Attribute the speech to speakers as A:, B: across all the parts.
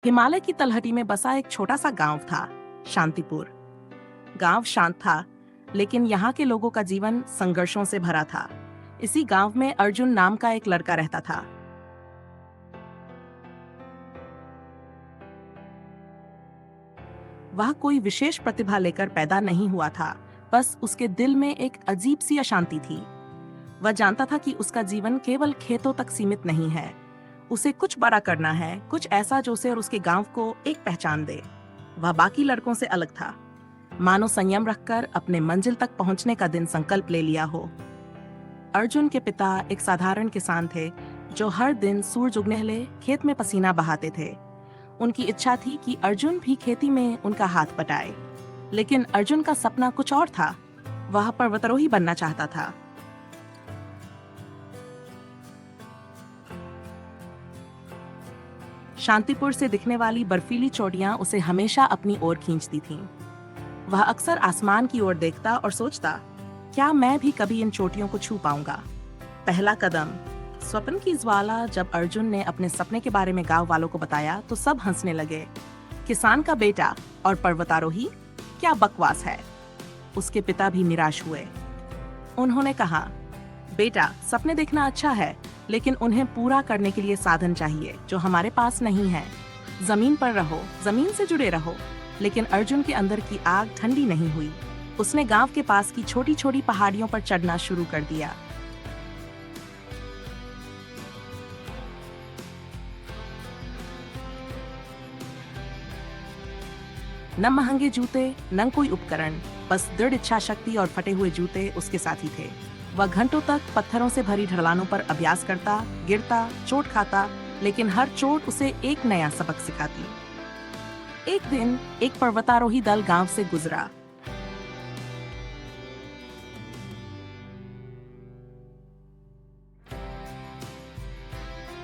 A: हिमालय की तलहटी में बसा एक छोटा सा गांव था, शांतिपुर। गांव शांत था, लेकिन यहाँ के लोगों का जीवन संघर्षों से भरा था। इसी गांव में अर्जुन नाम का एक लड़का रहता था। वह कोई विशेष प्रतिभा लेकर पैदा नहीं हुआ था, बस उसके दिल में एक अजीब सी अशांति थी। वह जानता था कि उसका जीवन केवल खेतों तक सीमित नहीं है। उसे कुछ बड़ा करना है, कुछ ऐसा जो उसे और उसके गांव को एक पहचान दे। वह बाकी लड़कों से अलग था, मानो संयम रखकर अपने मंजिल तक पहुंचने का दिन संकल्प ले लिया हो। अर्जुन के पिता एक साधारण किसान थे, जो हर दिन सूरज उगने पहले खेत में पसीना बहाते थे। उनकी इच्छा थी कि अर्जुन भी खेती में उनका हाथ बटाए, लेकिन अर्जुन का सपना कुछ और था। वह पर्वतारोही बनना चाहता था। शांतिपुर से दिखने वाली बर्फीली चोटियां उसे हमेशा अपनी ओर खींचती थीं। वह अक्सर आसमान की ओर देखता और सोचता, क्या मैं भी कभी इन चोटियों को छू पाऊंगा। पहला कदम, स्वप्न की ज्वाला। जब अर्जुन ने अपने सपने के बारे में गांव वालों को बताया तो सब हंसने लगे। किसान का बेटा और पर्वतारोही, क्या बकवास है। उसके पिता भी निराश हुए। उन्होंने कहा, बेटा, सपने देखना अच्छा है, लेकिन उन्हें पूरा करने के लिए साधन चाहिए जो हमारे पास नहीं है। जमीन पर रहो, जमीन से जुड़े रहो। लेकिन अर्जुन के अंदर की आग ठंडी नहीं हुई। उसने गांव के पास की छोटी छोटी पहाड़ियों पर चढ़ना शुरू कर दिया। न महंगे जूते, न कोई उपकरण, बस दृढ़ इच्छा शक्ति और फटे हुए जूते उसके साथी थे। वह घंटों तक पत्थरों से भरी ढलानों पर अभ्यास करता, गिरता, चोट खाता, लेकिन हर चोट उसे एक नया सबक सिखाती। एक दिन एक पर्वतारोही दल गांव से गुजरा।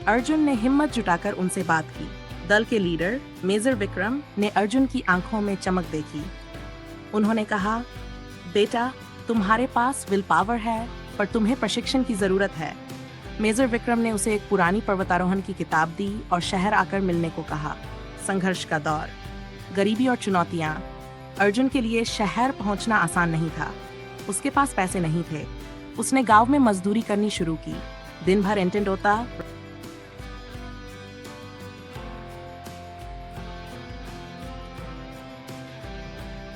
A: अर्जुन ने हिम्मत जुटाकर उनसे बात की। दल के लीडर मेजर विक्रम ने अर्जुन की आंखों में चमक देखी। उन्होंने कहा, बेटा, तुम्हारे पास विल पावर है, पर तुम्हें प्रशिक्षण की जरूरत है। मेजर विक्रम ने उसे एक पुरानी पर्वतारोहण की किताब दी और शहर आकर मिलने को कहा। संघर्ष का दौर, गरीबी और चुनौतियां। अर्जुन के लिए शहर पहुंचना आसान नहीं था। उसके पास पैसे नहीं थे। उसने गांव में मजदूरी करनी शुरू की। दिन भर एंटेंट होता,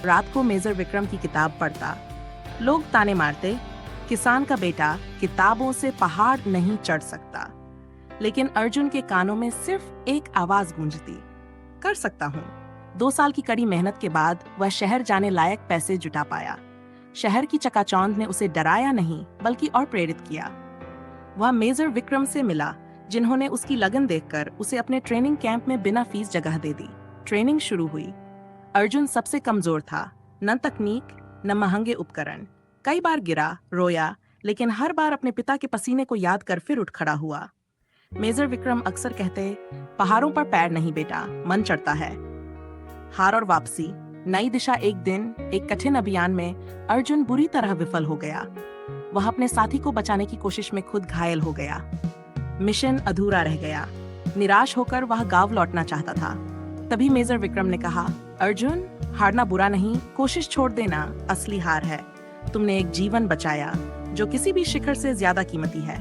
A: रात को मेजर विक्रम की किताब पढ़ता। लोग ताने मारते, किसान का बेटा किताबों से पहाड़ नहीं चढ़ सकता। लेकिन अर्जुन के कानों में सिर्फ एक आवाज गूंजती, कर सकता हूँ। 2 साल की कड़ी मेहनत के बाद वह शहर जाने लायक पैसे जुटा पाया। शहर की चकाचौंध ने उसे डराया नहीं, बल्कि और प्रेरित किया। वह मेजर विक्रम से मिला, जिन्होंने उसकी लगन देखकर उसे अपने ट्रेनिंग कैंप में बिना फीस जगह दे दी। ट्रेनिंग शुरू हुई। अर्जुन सबसे कमजोर था, न तकनीक, न महंगे उपकरण। कई बार गिरा, रोया, लेकिन हर बार अपने पिता के पसीने को याद कर फिर उठ खड़ा हुआ। मेजर विक्रम अक्सर कहते, पहाड़ों पर पैर नहीं बेटा, मन चढ़ता है। हार और वापसी, नई दिशा। एक दिन एक कठिन अभियान में अर्जुन बुरी तरह विफल हो गया। वह अपने साथी को बचाने की कोशिश में खुद घायल हो गया। मिशन अधूरा रह गया। निराश होकर वह गांव लौटना चाहता था। तभी मेजर विक्रम ने कहा, अर्जुन, हारना बुरा नहीं, कोशिश छोड़ देना असली हार है। तुमने एक जीवन बचाया, जो किसी भी शिखर से ज्यादा कीमती है।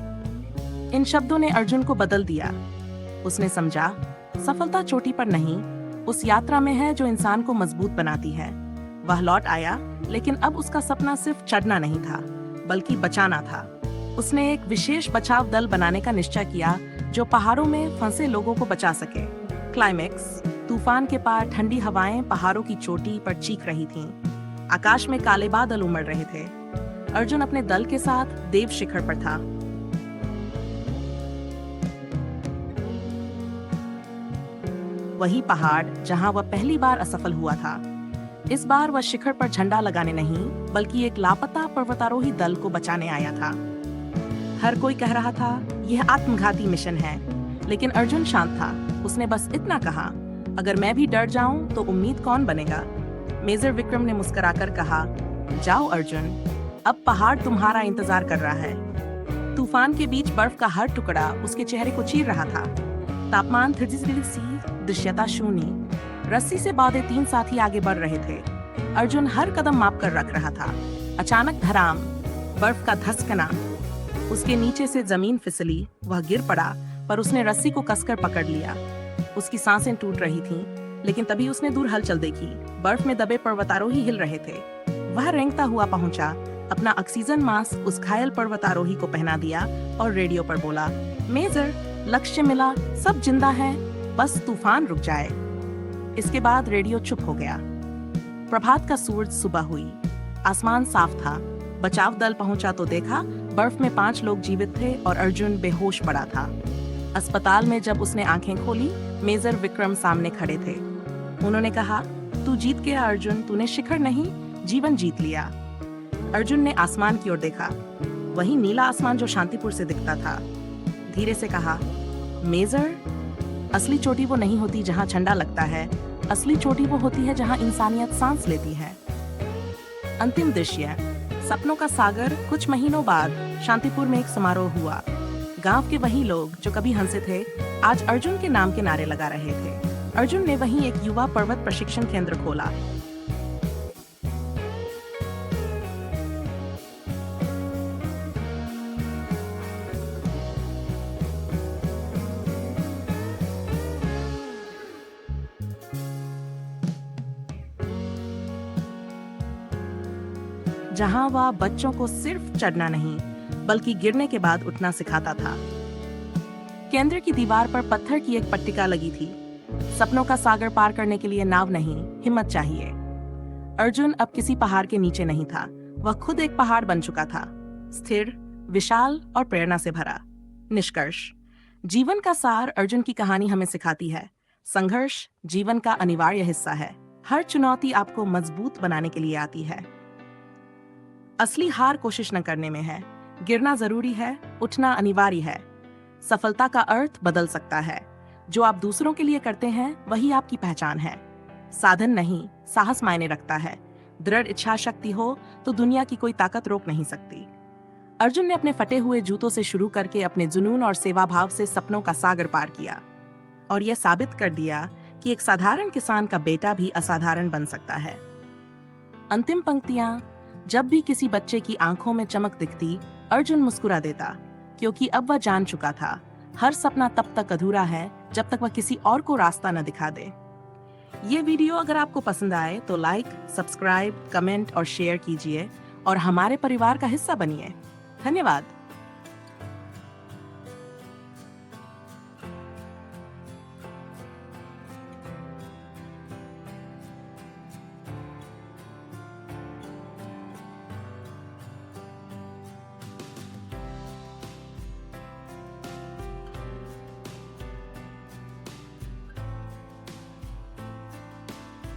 A: इन शब्दों ने अर्जुन को बदल दिया। उसने समझा, सफलता चोटी पर नहीं, उस यात्रा में है जो इंसान को मजबूत बनाती है। वह लौट आया, लेकिन अब उसका सपना सिर्फ चढ़ना नहीं था, बल्कि बचाना था। उसने एक विशेष बचाव दल बनाने का निश्चय किया, जो पहाड़ों में फंसे लोगों को बचा सके। क्लाइमेक्स, तूफान के पार ठंडी हवाएं पहाड़ों की चोटी पर चीख रही थीं। आकाश में काले बादल उमड़ रहे थे। अर्जुन अपने दल के साथ देव शिखर पर था। वही पहाड़ जहां वह पहली बार असफल हुआ था। इस बार वह शिखर पर झंडा लगाने नहीं, बल्कि एक लापता पर्वतारोही दल को बचाने आया था। हर कोई कह रहा था, यह आत्मघाती मिशन है, लेकिन अर्जुन शांत था। उसने बस इतना कहा, अगर मैं भी डर जाऊं तो उम्मीद कौन बनेगा। मेजर विक्रम ने मुस्कुराकर कहा, जाओ अर्जुन, अब पहाड़ तुम्हारा इंतजार कर रहा है। तूफान के बीच बर्फ का हर टुकड़ा उसके चेहरे को चीर रहा था। तापमान 33 डिग्री दृश्यता शून्य। रस्सी से बांधे 3 साथी आगे बढ़ रहे थे। अर्जुन हर कदम माप कर रख रहा था। अचानक धड़ाम, बर्फ का धसकना, उसके नीचे से जमीन फिसली। वह गिर पड़ा, पर उसने रस्सी को कसकर पकड़ लिया। उसकी सांसें टूट रही थीं, लेकिन तभी उसने दूर हलचल देखी। बर्फ में दबे पर्वतारोही हिल रहे थे। वह रेंगता हुआ पहुंचा, अपना ऑक्सीजन मास्क उस घायल पर्वतारोही को पहना दिया और रेडियो पर बोला, मेजर, लक्ष्य मिला, सब जिंदा है, बस तूफान रुक जाए। इसके बाद रेडियो चुप हो गया। प्रभात का सूरज सुबह हुई। आसमान साफ था। बचाव दल पहुंचा तो देखा बर्फ में 5 लोग जीवित थे और अर्जुन बेहोश पड़ा था। अस्पताल में जब उसने आंखें खोली, मेजर विक्रम सामने खड़े थे। उन्होंने कहा, तू जीत गया अर्जुन, तूने शिखर नहीं, जीवन जीत लिया। अर्जुन ने आसमान की ओर देखा, वही नीला आसमान जो शांतिपुर से दिखता था। धीरे से कहा, मेजर, असली चोटी वो नहीं होती जहां झंडा लगता है, असली चोटी वो होती है जहां इंसानियत सांस लेती है। अंतिम दृश्य, सपनों का सागर। कुछ महीनों बाद शांतिपुर में एक समारोह हुआ। गांव के वही लोग जो कभी हंसे थे, आज अर्जुन के नाम के नारे लगा रहे थे। अर्जुन ने वहीं एक युवा पर्वत प्रशिक्षण केंद्र खोला। जहां वह बच्चों को सिर्फ चढ़ना नहीं, बल्कि गिरने के बाद उठना सिखाता था। केंद्र की दीवार पर पत्थर की एक पट्टिका लगी थी, सपनों का सागर पार करने के लिए नाव नहीं, हिम्मत चाहिए। अर्जुन अब किसी पहाड़ के नीचे नहीं था, वह खुद एक पहाड़ बन चुका था, स्थिर, विशाल और प्रेरणा से भरा। निष्कर्ष, जीवन का सार अर्जुन की कहानी हमें सिखाती है, संघर्ष जीवन का अनिवार्य हिस्सा है। हर चुनौती आपको मजबूत बनाने के लिए आती है। असली हार कोशिश न करने में है, गिरना जरूरी है, उठना अनिवार्य है। सफलता का अर्थ बदल सकता है। जो आप दूसरों के लिए करते हैं वही आपकी पहचान है। साधन नहीं, साहस मायने रखता है। दृढ़ इच्छा शक्ति हो तो दुनिया की कोई ताकत रोक नहीं सकती। अर्जुन ने अपने फटे हुए जूतों से शुरू करके अपने जुनून और सेवा भाव से सपनों का सागर पार किया और यह साबित कर दिया कि एक साधारण किसान का बेटा भी असाधारण बन सकता है। अंतिम पंक्तियां, जब भी किसी बच्चे की आंखों में चमक दिखती, अर्जुन मुस्कुरा देता, क्योंकि अब वह जान चुका था, हर सपना तब तक अधूरा है जब तक वह किसी और को रास्ता न दिखा दे। ये वीडियो अगर आपको पसंद आए तो लाइक, सब्सक्राइब, कमेंट और शेयर कीजिए और हमारे परिवार का हिस्सा बनिए। धन्यवाद।